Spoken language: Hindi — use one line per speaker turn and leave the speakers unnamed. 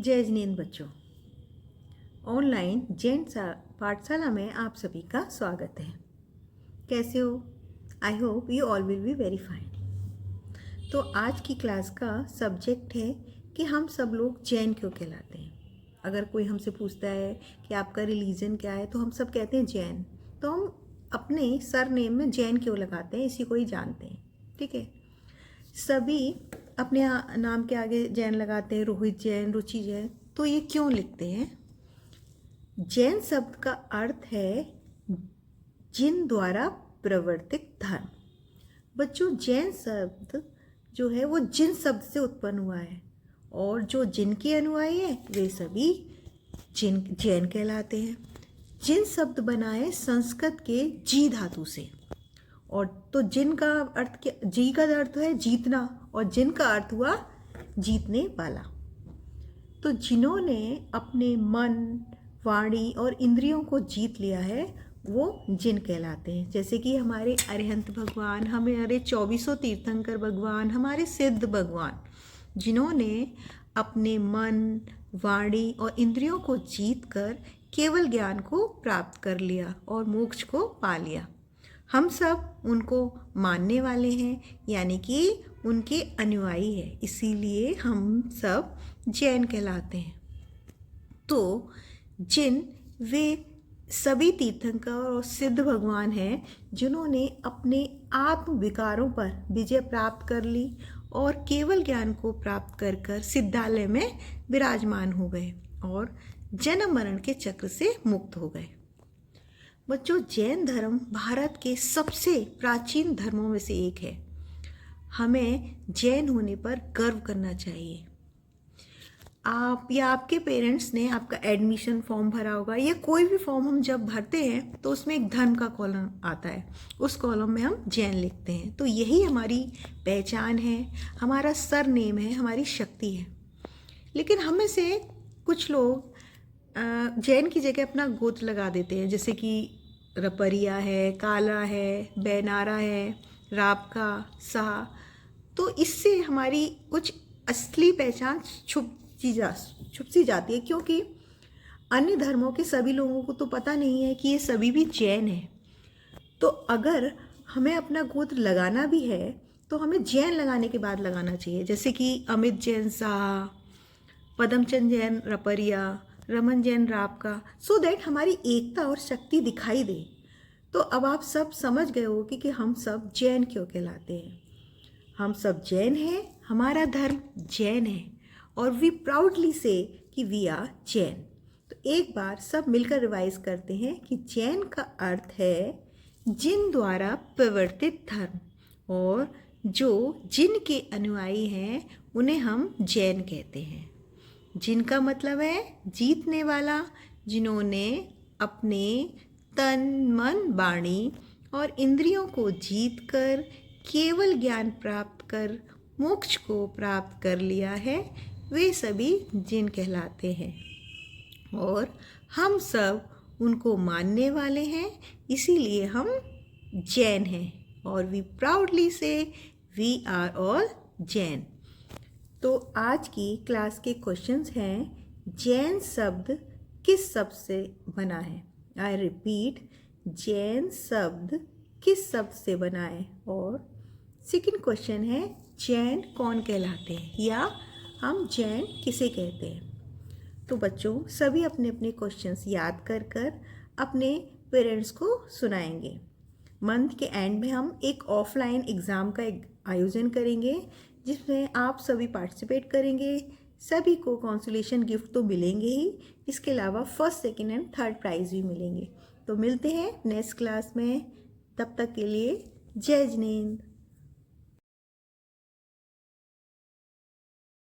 जय जिनेंद्र बच्चों, ऑनलाइन जैन पाठशाला में आप सभी का स्वागत है। कैसे हो? I hope you all will be very fine. तो आज की क्लास का सब्जेक्ट है कि हम सब लोग जैन क्यों कहलाते हैं। अगर कोई हमसे पूछता है कि आपका रिलीजन क्या है, तो हम सब कहते हैं जैन। तो हम अपने सरनेम में जैन क्यों लगाते हैं, इसी को ही जानते हैं। ठीक है, सभी अपने नाम के आगे जैन लगाते हैं, रोहित जैन, रुचि जैन। तो ये क्यों लिखते हैं? जैन शब्द का अर्थ है जिन द्वारा प्रवर्तित धर्म। बच्चों, जैन शब्द जो है वो जिन शब्द से उत्पन्न हुआ है, और जो जिन के अनुयायी हैं वे सभी जैन कहलाते हैं। जिन शब्द बना है संस्कृत के जी धातु से, और तो जिन का अर्थ क्या? जी का अर्थ है जीतना, और जिन का अर्थ हुआ जीतने वाला। तो जिन्होंने अपने मन, वाणी और इंद्रियों को जीत लिया है वो जिन कहलाते हैं। जैसे कि हमारे अरिहंत भगवान, हमारे 2400 तीर्थंकर भगवान, हमारे सिद्ध भगवान, जिन्होंने अपने मन, वाणी और इंद्रियों को जीत कर केवल ज्ञान को प्राप्त कर लिया और मोक्ष को पा लिया। हम सब उनको मानने वाले हैं, यानी कि उनके अनुयायी हैं, इसीलिए हम सब जैन कहलाते हैं। तो जिन वे सभी तीर्थंकर और सिद्ध भगवान हैं जिन्होंने अपने आत्म विकारों पर विजय प्राप्त कर ली और केवल ज्ञान को प्राप्त कर कर सिद्धालय में विराजमान हो गए और जन्म मरण के चक्र से मुक्त हो गए। बच्चों, जैन धर्म भारत के सबसे प्राचीन धर्मों में से एक है। हमें जैन होने पर गर्व करना चाहिए। आप या आपके पेरेंट्स ने आपका एडमिशन फॉर्म भरा होगा, या कोई भी फॉर्म हम जब भरते हैं तो उसमें एक धर्म का कॉलम आता है, उस कॉलम में हम जैन लिखते हैं। तो यही हमारी पहचान है, हमारा सरनेम है, हमारी शक्ति है। लेकिन हमें से कुछ लोग जैन की जगह अपना गोत्र लगा देते हैं, जैसे कि रपरिया है, काला है, बैनारा है, राबका, शाह। तो इससे हमारी कुछ असली पहचान छुप सी जाती है, क्योंकि अन्य धर्मों के सभी लोगों को तो पता नहीं है कि ये सभी भी जैन हैं। तो अगर हमें अपना गोत्र लगाना भी है तो हमें जैन लगाने के बाद लगाना चाहिए, जैसे कि अमित जैन शाह, पदमचंद जैन रपरिया, रमन जैन राबका, सो दैट हमारी एकता और शक्ति दिखाई दे। तो अब आप सब समझ गए होगे कि हम सब जैन क्यों कहलाते हैं। हम सब जैन हैं, हमारा धर्म जैन है, और वी प्राउडली से कि वी आर जैन। तो एक बार सब मिलकर रिवाइज करते हैं कि जैन का अर्थ है जिन द्वारा प्रवर्तित धर्म, और जो जिन के अनुयायी हैं उन्हें हम जैन कहते हैं। जिनका मतलब है जीतने वाला, जिन्होंने अपने तन, मन, वाणी और इंद्रियों को जीत कर केवल ज्ञान प्राप्त कर मोक्ष को प्राप्त कर लिया है, वे सभी जिन कहलाते हैं। और हम सब उनको मानने वाले हैं, इसीलिए हम जैन हैं, और वी प्राउडली से वी आर ऑल जैन। तो आज की क्लास के क्वेश्चंस हैं, जैन शब्द किस शब्द से बना है? आई रिपीट, जैन शब्द किस शब्द से बना है? और सेकंड क्वेश्चन है, जैन कौन कहलाते हैं, या हम जैन किसे कहते हैं? तो बच्चों, सभी अपने अपने क्वेश्चंस याद कर कर अपने पेरेंट्स को सुनाएंगे। मंथ के एंड में हम एक ऑफलाइन एग्ज़ाम का आयोजन करेंगे, जिसमें आप सभी पार्टिसिपेट करेंगे। सभी को कॉन्सोलेशन गिफ्ट तो मिलेंगे ही, इसके अलावा first, second and third prize भी मिलेंगे। तो मिलते हैं नेक्स्ट क्लास में, तब तक के लिए जय जिनेंद्र।